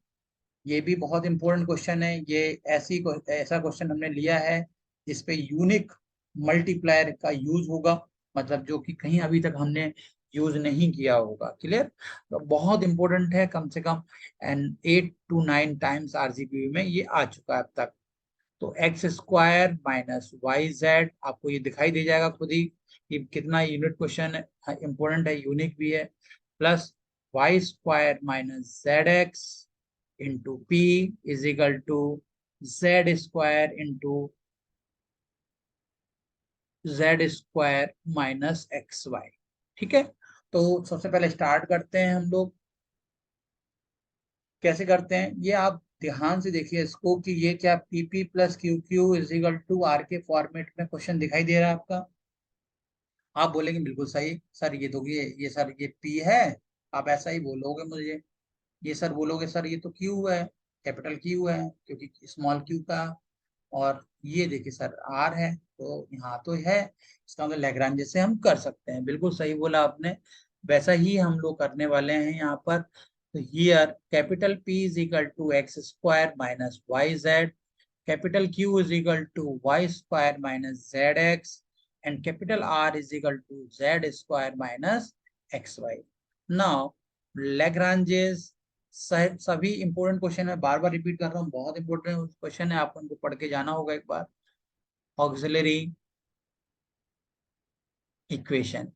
[SPEAKER 1] ये भी बहुत इंपॉर्टेंट क्वेश्चन है। ये ऐसा क्वेश्चन हमने लिया है जिसपे यूनिक मल्टीप्लायर का यूज होगा, मतलब जो कि कहीं अभी तक हमने यूज नहीं किया होगा। क्लियर। तो बहुत इंपॉर्टेंट है, कम से कम एंड 8 to 9 टाइम्स आरजीबी में ये आ चुका है अब तक। तो x square minus y z, आपको ये दिखाई दे जाएगा खुद ही कि कितना यूनिट क्वेश्चन इंपॉर्टेंट है, यूनिक भी है। Plus y square minus Z x into P is equal to z square into Z square minus x y. ठीक है। तो सबसे पहले स्टार्ट करते हैं हम लोग। कैसे करते हैं ये आप ध्यान से देखिए इसको कि ये क्या P P plus Q Q is equal to R के फॉर्मेट में क्वेश्चन दिखाई दे रहा है आपका। आप बोलेंगे बिल्कुल सही सर, ये तो ये सर ये पी है, आप ऐसा ही बोलोगे मुझे। ये सर बोलोगे सर ये तो क्यू है, कैपिटल क्यू है क्योंकि स्मॉल क्यू का। और ये देखिए सर आर है, तो यहाँ तो है, इसका मतलब लैग्रांज से हम कर सकते हैं। बिल्कुल सही बोला आपने, वैसा ही हम लोग करने वाले हैं यहाँ पर। तो here capital P is equal to x square minus y z, capital Q is equal to y square minus zx, and capital R is equal to z square minus xy. Now Lagrange's सभी इंपॉर्टेंट क्वेश्चन है, बार बार रिपीट कर रहा हूँ, बहुत इंपॉर्टेंट क्वेश्चन है, आपको इनको पढ़ के जाना होगा एक बार। ऑक्सिलरी इक्वेशन,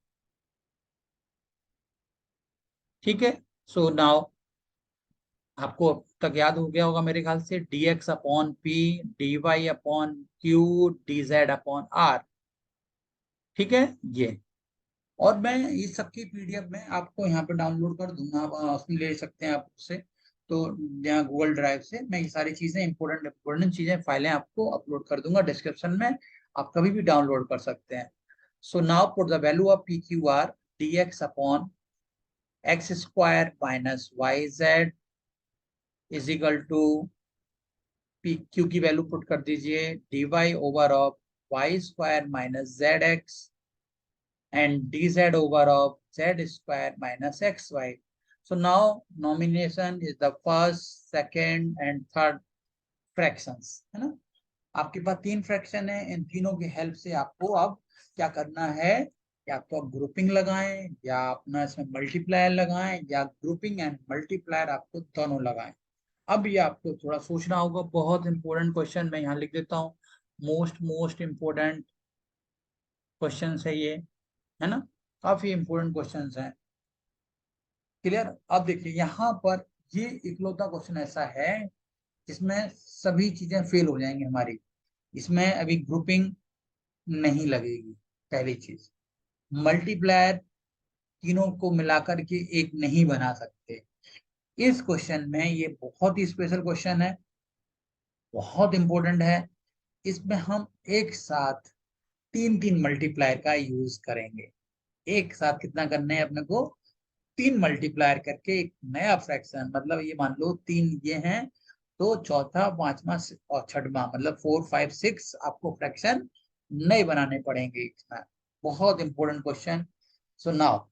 [SPEAKER 1] ठीक है। सो नाउ आपको अब तक याद हो गया होगा मेरे ख्याल से, dx upon P, dy upon Q, dz upon R. ठीक है ये। और मैं इस सब की पीडीएफ में आपको यहाँ पे डाउनलोड कर दूंगा, आप उसमें ले सकते हैं आप उससे। तो यहाँ गूगल ड्राइव से मैं ये सारी चीजें इंपॉर्टेंट इंपॉर्टेंट चीजें फाइलें आपको अपलोड कर दूंगा डिस्क्रिप्शन में, आप कभी भी डाउनलोड कर सकते हैं। So now put the value of P Q R dx upon x square minus y z is equal to P Q की वैल्यू पुट कर दीजिए dy over of y square minus Z x and dz over of z square minus xy. So now nomination is the first, second and third fractions, है ना। आपके पास 3 फ्रैक्शन है, इन तीनों की हेल्प से आपको अब क्या करना है, या तो आप ग्रुपिंग लगाएं या अपना इसमें मल्टीप्लायर लगाएं, या ग्रुपिंग एंड मल्टीप्लायर आपको दोनों लगाएं। अब ये आपको थोड़ा सोचना होगा, बहुत इंपॉर्टेंट क्वेश्चन मैं यहाँ लिख देता हूँ, मोस्ट मोस्ट इंपॉर्टेंट क्वेश्चन है ये, है ना, काफी इंपॉर्टेंट क्वेश्चंस हैं। क्लियर। अब देखिए यहाँ पर ये इकलौता क्वेश्चन ऐसा है जिसमें सभी चीजें फेल हो जाएंगी हमारी। इसमें अभी ग्रुपिंग नहीं लगेगी, पहली चीज। मल्टीप्लायर तीनों को मिलाकर के एक नहीं बना सकते। इस क्वेश्चन में ये बहुत ही स्पेशल क्वेश्चन है, बहुत इंपॉर्टेंट है। इसमें हम एक साथ 3 3 मल्टीप्लायर का यूज करेंगे। एक साथ कितना करना है अपने को, 3 मल्टीप्लायर करके एक नया फ्रैक्शन, मतलब ये मान लो 3 ये हैं, तो चौथा पांचवा और छठवां मतलब 4 5 6 आपको फ्रैक्शन नए बनाने पड़ेंगे इसमें। बहुत इंपॉर्टेंट क्वेश्चन। सो नाउ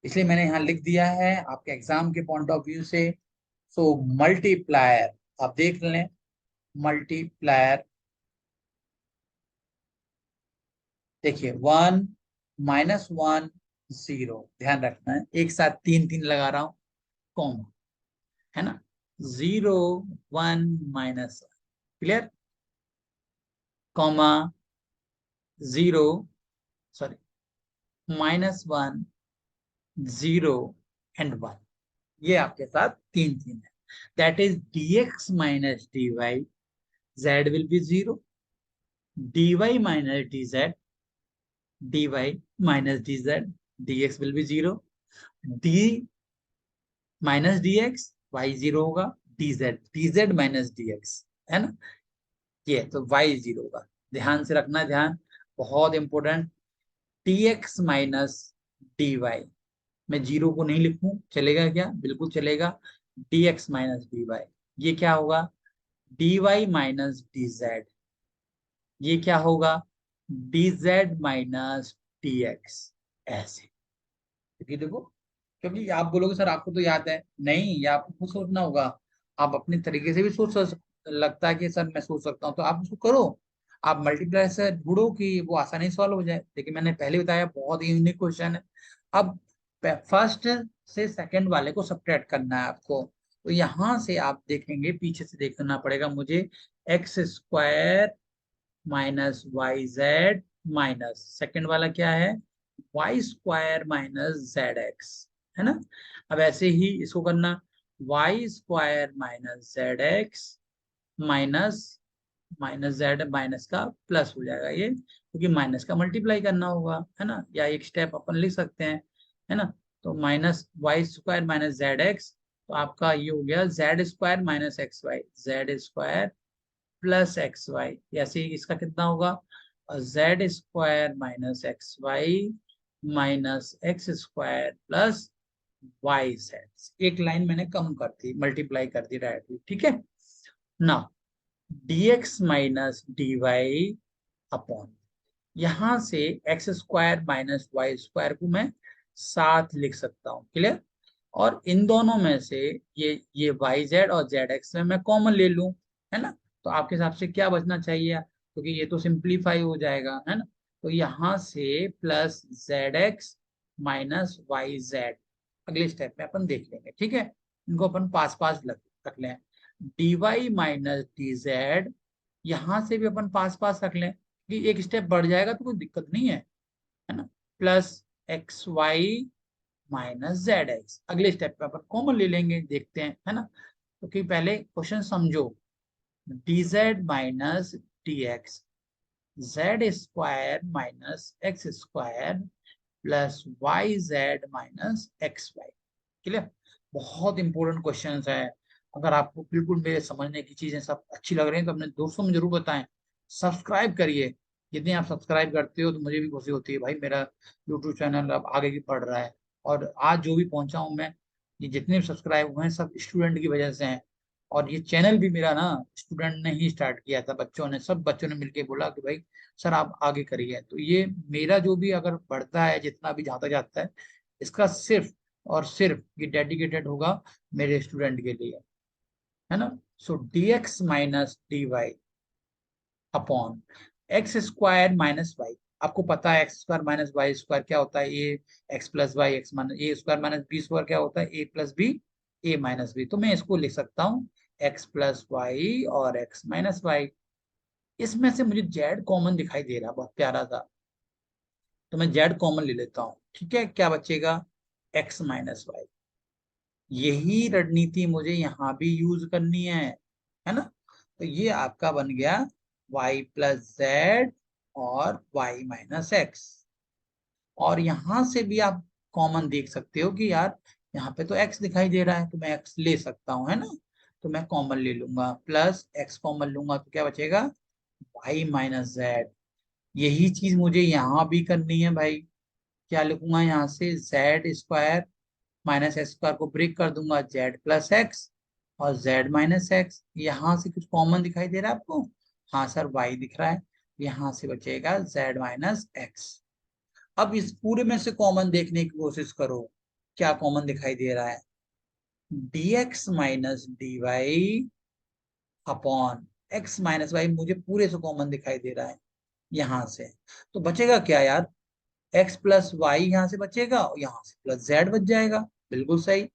[SPEAKER 1] इसलिए मैंने यहाँ लिख दिया है आपके एग्जाम के पॉइंट ऑफ व्यू से। सो मल्टीप्लायर आप देख लें, मल्टीप्लायर देखिए 1 -1 0, ध्यान रखना है, एक साथ 3 3 लगा रहा हूं, कॉमा, है ना, 0 1 minus, clear, comma 0 sorry -1 0 and 1, ये आपके साथ 3 3 है। That is dx minus dy z will be 0, dy minus dz, dy minus dz, dx will be 0, d minus dx, y 0 होगा, dz माइनस dx, है ना, ये तो y 0 होगा। ध्यान से रखना, ध्यान बहुत इंपॉर्टेंट। dx माइनस dy, मैं जीरो को नहीं लिखूं, चलेगा क्या? बिल्कुल चलेगा। dx माइनस dy, ये क्या होगा? dy माइनस dz, ये क्या होगा? dz माइनस dx, ऐसे। क्योंकि देखो, क्योंकि आप बोलोगे सर आपको तो याद है, नहीं, ये आपको खुद सोचना होगा। आप अपने तरीके से भी लगता है कि सर मैं सोच सकता हूँ, तो आप उसको करो। आप मल्टीप्लाई से ढूंढो कि वो आसानी से सॉल्व हो जाए। लेकिन मैंने पहले बताया बहुत ही यूनिक क्वेश्चन है। अब फर्स्ट से सेकंड वाले को सब्ट्रैक्ट करना है आपको। तो यहां से आप देखेंगे, पीछे से देखना पड़ेगा मुझे, x square minus y z minus second वाला क्या है, y square minus Z x, है ना। अब ऐसे ही इसको करना, y square minus Z x minus minus z minus का प्लस हो जाएगा ये, क्योंकि माइनस का मल्टीप्लाई करना होगा, है ना, या एक स्टेप अपन लिख सकते हैं, है ना। तो minus Y square minus Z x, तो आपका ये हो गया z square minus x y, Z square plus x y. ऐसे ही इसका कितना होगा, z square minus x Y minus x square plus Y z. एक लाइन मैंने कम कर दी, मल्टीप्लाई कर दी डायरेक्टली, ठीक है ना। dx माइनस dy अपॉन, यहां से x square minus Y square को मैं साथ लिख सकता हूँ, क्लियर। और इन दोनों में से ये वाई जेड और जेड एक्स में मैं कॉमन ले लूं, है ना। तो आपके हिसाब से क्या बचना चाहिए, क्योंकि ये तो सिंप्लीफाई हो जाएगा, है ना। तो यहां से plus Z x minus y z, अगले स्टेप में अपन देख लेंगे, ठीक है। इनको अपन पास पास रख लें। D y minus d z, यहां से भी अपन पास पास रख लें, कि एक स्टेप बढ़ जाएगा तो कोई दिक्कत नहीं है ना। Plus x Y minus Z x, अगले स्टेप पे अपन कॉमन ले लेंगे, देखते हैं, है ना। क्योंकि पहले क्वेश्चन समझो, d z minus d x, z square minus x square plus Y z minus x y, clear. बहुत इंपॉर्टेंट क्वेश्चन है। अगर आपको बिल्कुल मेरे समझने की चीजें सब अच्छी लग रही हैं तो अपने दोस्तों में जरूर बताएं, सब्सक्राइब करिए। जितने आप सब्सक्राइब करते हो तो मुझे भी खुशी होती है, भाई मेरा यूट्यूब चैनल अब आगे की बढ़ रहा है। और आज जो भी पहुंचा हूं मैं, ये जितने भी सब्सक्राइब हुए हैं सब स्टूडेंट की वजह से हैं। और ये चैनल भी मेरा ना स्टूडेंट ने ही स्टार्ट किया था, बच्चों ने, सब बच्चों ने मिलके बोला कि भाई सर आप आगे करिए। तो ये मेरा जो भी अगर बढ़ता है, जितना भी जाता जाता है, इसका सिर्फ और सिर्फ ये डेडिकेटेड होगा मेरे स्टूडेंट के लिए, है ना। So d x minus d y upon x square minus y, आपको पता है x square minus Y square क्या होता है, a x plus y x minus a square minus b square क्या होता है, a plus b a minus b. तो मैं इसको लिख सकता हूँ एक्स प्लस वाई और एक्स माइनस वाई। इसमें से मुझे जेड कॉमन दिखाई दे रहा, बहुत प्यारा था, तो मैं जेड कॉमन ले लेता हूँ, ठीक है। क्या बचेगा, एक्स माइनस वाई। यही रणनीति मुझे यहाँ भी यूज करनी है ना। तो ये आपका बन गया y प्लस जेड और y माइनस एक्स। और यहां से भी आप कॉमन देख सकते हो कि यार यहाँ पे तो x दिखाई दे रहा है, तो मैं x ले सकता हूँ, है ना। तो मैं कॉमन ले लूंगा, प्लस x कॉमन लूंगा तो क्या बचेगा, y माइनस जेड। यही चीज मुझे यहाँ भी करनी है भाई। क्या लिखूंगा यहाँ से, z square minus x square को ब्रेक कर दूंगा, जेड प्लस एक्स और जेड माइनस एक्स। यहाँ से कुछ कॉमन दिखाई दे रहा है आपको, हाँ सर वाई दिख रहा है, यहाँ से बचेगा जेड माइनस एक्स। अब इस पूरे में से कॉमन देखने की कोशिश करो, क्या कॉमन दिखाई दे रहा है, d x minus d y upon x minus y, मुझे पूरे से कॉमन दिखाई दे रहा है यहाँ से। तो बचेगा क्या यार, एक्स प्लस वाई यहाँ से बचेगा और यहाँ से प्लस जेड बच जाएगा, बिल्कुल सही।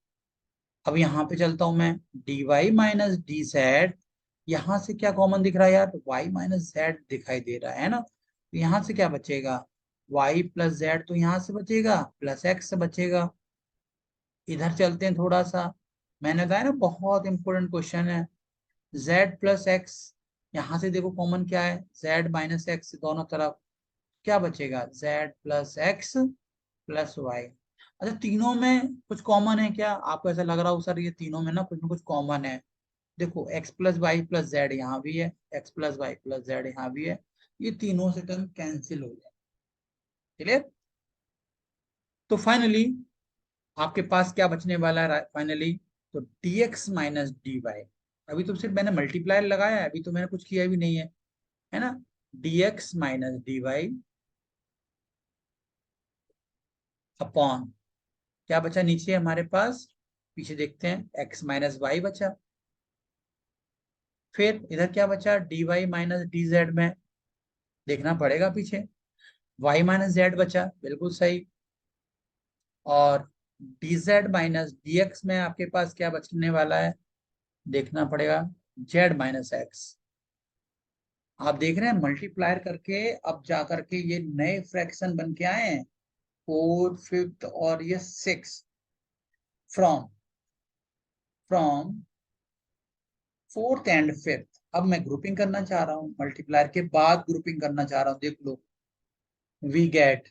[SPEAKER 1] अब यहाँ पे चलता हूं मैं, d y minus d z, यहाँ से क्या कॉमन दिख रहा है यार, वाई माइनस जेड दिखाई दे रहा है ना। तो यहाँ से क्या बचेगा, वाई प्लस जेड, तो यहाँ से बचेगा प्लस एक्स से बचेगा। इधर चलते हैं थोड़ा सा, मैंने बताया ना बहुत इंपॉर्टेंट क्वेश्चन है, जेड प्लस एक्स, यहां से देखो कॉमन क्या है, z माइनस एक्स दोनों तरफ, क्या बचेगा, z plus x plus y. अच्छा तीनों में कुछ कॉमन है क्या, आपको ऐसा लग रहा हो सर ये तीनों में ना कुछ कॉमन है। देखो x plus y plus z यहाँ भी है, x plus y plus z यहाँ भी है, ये तीनों से टर्म कैंसिल हो जाए। क्लियर। तो फाइनली आपके पास क्या बचने वाला है फाइनली, तो dx माइनस dy। अभी तो सिर्फ मैंने मल्टीप्लायर लगाया है, अभी तो मैंने कुछ किया भी नहीं है ना। dx माइनस dy अपॉन, क्या बचा नीचे हमारे पास, पीछे देखते हैं, x माइनस वाई बचा। फिर इधर क्या बचा, dy माइनस dz में, देखना पड़ेगा पीछे, y माइनस जेड बचा, बिल्कुल सही। और dz माइनस dx में आपके पास क्या बचने वाला है, देखना पड़ेगा, z माइनस एक्स। आप देख रहे हैं मल्टीप्लायर करके अब जा करके ये नए फ्रैक्शन बन के आए हैं, फोर्थ फिफ्थ और ये six, from from fourth and fifth. अब मैं ग्रुपिंग करना चाह रहा हूं, मल्टीप्लायर के बाद ग्रुपिंग करना चाह रहा हूं, देख लो, वी गेट,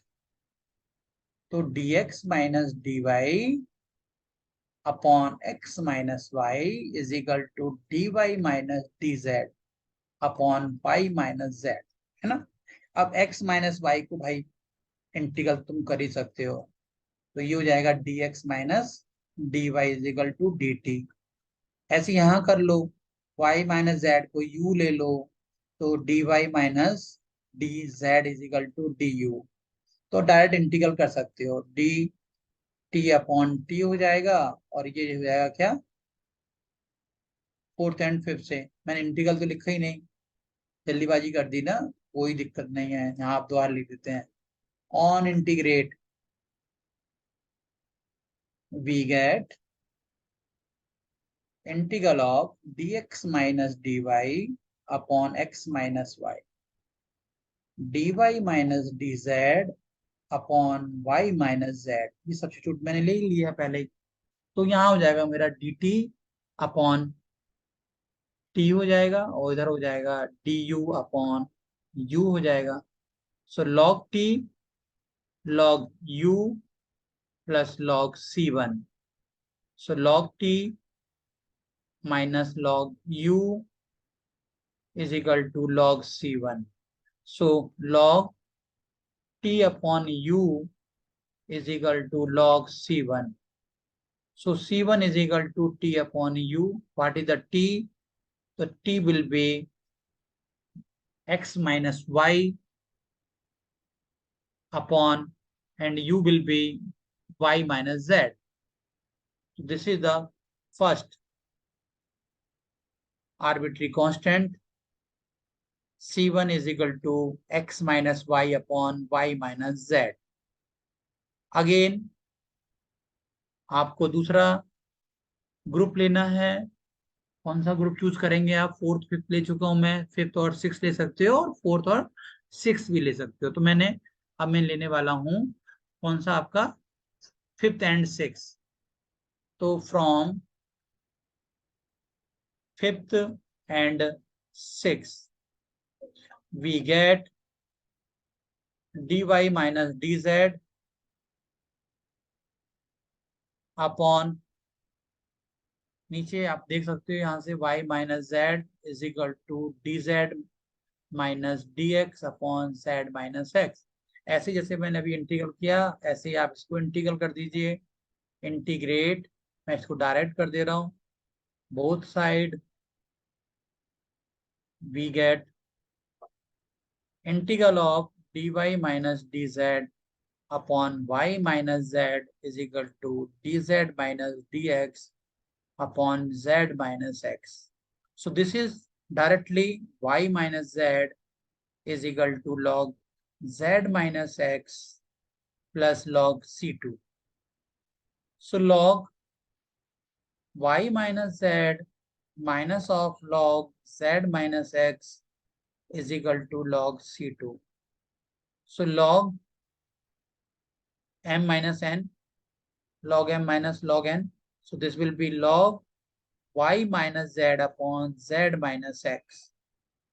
[SPEAKER 1] तो dx minus dy upon x minus y is equal to dy minus dz upon y minus z, है ना। अब x माइनस वाई को भाई इंटीग्रल तुम कर ही सकते हो, तो ये हो जाएगा dx minus dy is equal to dt। ऐसे यहां कर लो, y माइनस z को u ले लो, तो dy minus dz is equal to du। तो डायरेक्ट इंटीग्रल कर सकते हो, डी टी अपॉन टी हो जाएगा, और ये हो जाएगा क्या, फोर्थ एंड फिफ्थ से। मैंने इंटीग्रल तो लिखा ही नहीं, जल्दीबाजी कर दी ना, कोई दिक्कत नहीं है, यहाँ आप दोबारा लिख देते हैं, on integrate we get integral of dx minus dy upon x minus y, dy minus dz upon y minus z। ये सब्स्टिट्यूट मैंने ले लिया पहले ही, तो यहाँ हो जाएगा मेरा dt अपॉन t हो जाएगा, और इधर हो जाएगा du अपॉन u हो जाएगा। सो log t log u plus log c1, so log t minus log u is equal to log c1, so log t upon u is equal to log c1, so c1 is equal to t upon u. What is the t, the t will be x minus y upon, and u will be y minus z. This is the first arbitrary constant, c1 is equal to x minus y upon y minus z. Again आपको दूसरा ग्रुप लेना है, कौन सा ग्रुप चूज करेंगे आप, फोर्थ फिफ्थ ले चुका हूं मैं, फिफ्थ और सिक्स ले सकते हो, और फोर्थ और सिक्स भी ले सकते हो। तो अब मैं लेने वाला हूं कौन सा आपका, फिफ्थ एंड सिक्स। तो from fifth and six we get dy minus dz upon, नीचे आप देख सकते हो यहाँ से y minus z is equal to dz minus dx upon z minus x। ऐसे जैसे मैंने अभी इंटीग्रल किया, ऐसे ही आप इसको इंटीग्रल कर दीजिए, इंटीग्रेट, मैं इसको डायरेक्ट कर दे रहा हूँ, both side we get integral of dy minus dz upon y minus z is equal to dz minus dx upon z minus x. So this is directly y minus z is equal to log z minus x plus log c2. So log y minus z minus of log z minus x is equal to log c2. So log m minus n, log m minus log n. So this will be log y minus z upon z minus x.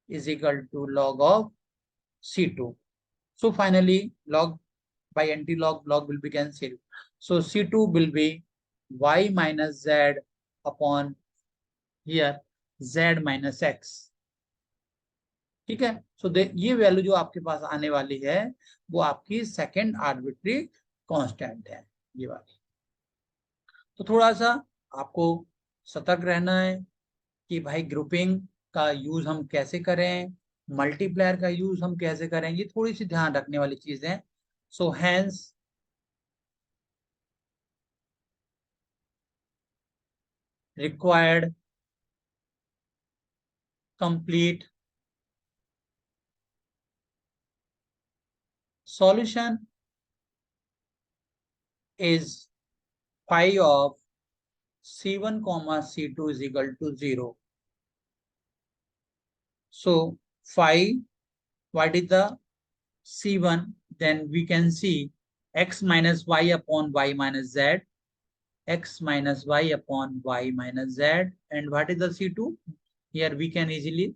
[SPEAKER 1] is equal to log of C2. So finally log by anti-log, log will be cancelled. So C2 will be y minus z upon here z minus x. ठीक है, सो ये वैल्यू जो आपके पास आने वाली है वो आपकी सेकेंड आर्बिट्री कांस्टेंट है, ये वाली। तो थोड़ा सा आपको सतर्क रहना है कि भाई ग्रुपिंग का यूज हम कैसे करें, मल्टीप्लायर का यूज हम कैसे करें, ये थोड़ी सी ध्यान रखने वाली चीज है। So hence required complete solution is phi of C1 comma C2 is equal to 0. So phi, what is the C1? Then we can see x minus y upon y minus z, x minus y upon y minus z. And what is the C2? Here we can easily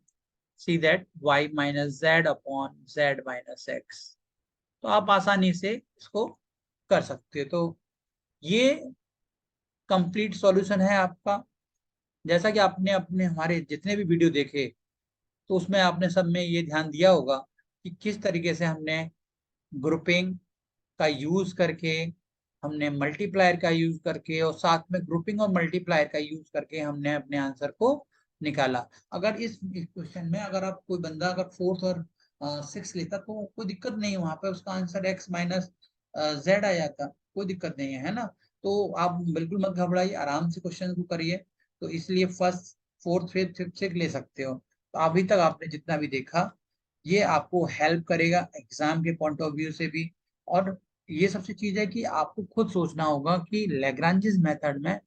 [SPEAKER 1] see that y minus z upon z minus x. तो आप आसानी से इसको कर सकते हो। तो ये कंप्लीट सॉल्यूशन है आपका। जैसा कि आपने अपने हमारे जितने भी वीडियो देखे तो उसमें आपने सब में ये ध्यान दिया होगा कि किस तरीके से हमने ग्रुपिंग का यूज करके, हमने मल्टीप्लायर का यूज करके और साथ में ग्रुपिंग और मल्टीप्लायर का यूज करके हमने अपने आंसर को निकाला। अगर इस क्वेश्चन में अगर आप कोई बंदा अगर फोर्थ और सिक्स लेता तो कोई दिक्कत नहीं है, वहां पे उसका आंसर एक्स माइनस जेड आ जाता, कोई दिक्कत नहीं है ना। तो आप बिल्कुल मत घबराइए, आराम से क्वेश्चन को करिए। तो इसलिए first fourth fifth fifth six ले सकते हो। तो अभी तक आपने जितना भी देखा ये आपको हेल्प करेगा एग्जाम के पॉइंट ऑफ व्यू से भी। और ये सबसे चीज है कि आपको खुद सोचना होगा कि लैग्रांजेस मेथड में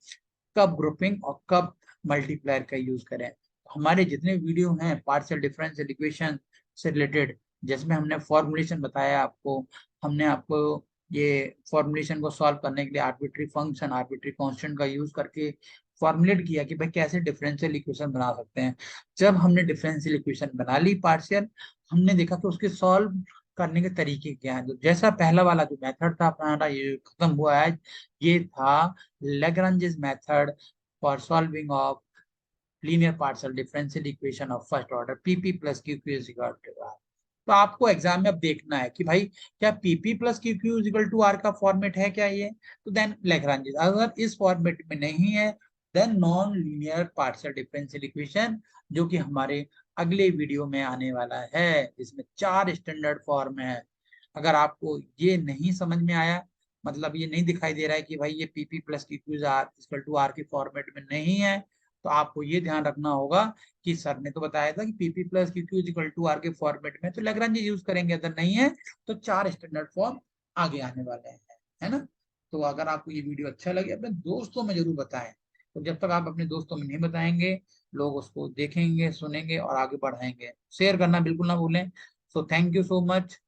[SPEAKER 1] कब ग्रुपिंग और कब मल्टीप्लायर का यूज करें। हमारे जितने वीडियो हैं पार्शियल डिफरेंशियल इक्वेशन से रिलेटेड, जिसमें हमने फॉर्मुलेशन बताया आपको, हमने आपको ये फॉर्मुलेशन को सॉल्व करने के लिए आर्बिट्री फंक्शन आर्बिट्री कांस्टेंट का यूज करके फॉर्मुलेट किया कि भाई कैसे डिफरेंशियल इक्वेशन बना सकते हैं। जब हमने डिफरेंशियल इक्वेशन बना ली पार्शियल, हमने देखा कि उसके सॉल्व करने के तरीके क्या है। तो जैसा पहला वाला जो मेथड था हमारा ये खत्म हुआ है, ये था Lagrange's method for solving of linear partial differential equation of first order PP plus QQ is equal to R। तो आपको एग्जाम में अब देखना है कि भाई क्या PP plus QQ is equal to R का फॉर्मेट है क्या ये, तो देन Lagrange's। अगर इस फॉर्मेट में नहीं है then non linear partial differential equation, जो कि हमारे अगले वीडियो में आने वाला है, इसमें 4 स्टैंडर्ड फॉर्म है। अगर आपको ये नहीं समझ में आया, मतलब ये नहीं दिखाई दे रहा है कि भाई ये PP plus QQ R equal to R के फॉर्मेट में नहीं है, तो आपको ये ध्यान रखना होगा कि सर ने तो बताया था कि PP plus QQ equal to R के फॉर्मेट में तो लैग्रांज यूज करेंगे, अगर नहीं है तो 4 स्टैंडर्ड फॉर्म आगे आने वाले हैं, है ना। तो अगर आपको ये वीडियो अच्छा लगे अपने दोस्तों में जरूर बताएं। तो जब तक आप अपने दोस्तों में नहीं बताएंगे, लोग उसको देखेंगे सुनेंगे और आगे बढ़ाएंगे। शेयर करना बिल्कुल ना भूलें। So thank you so much.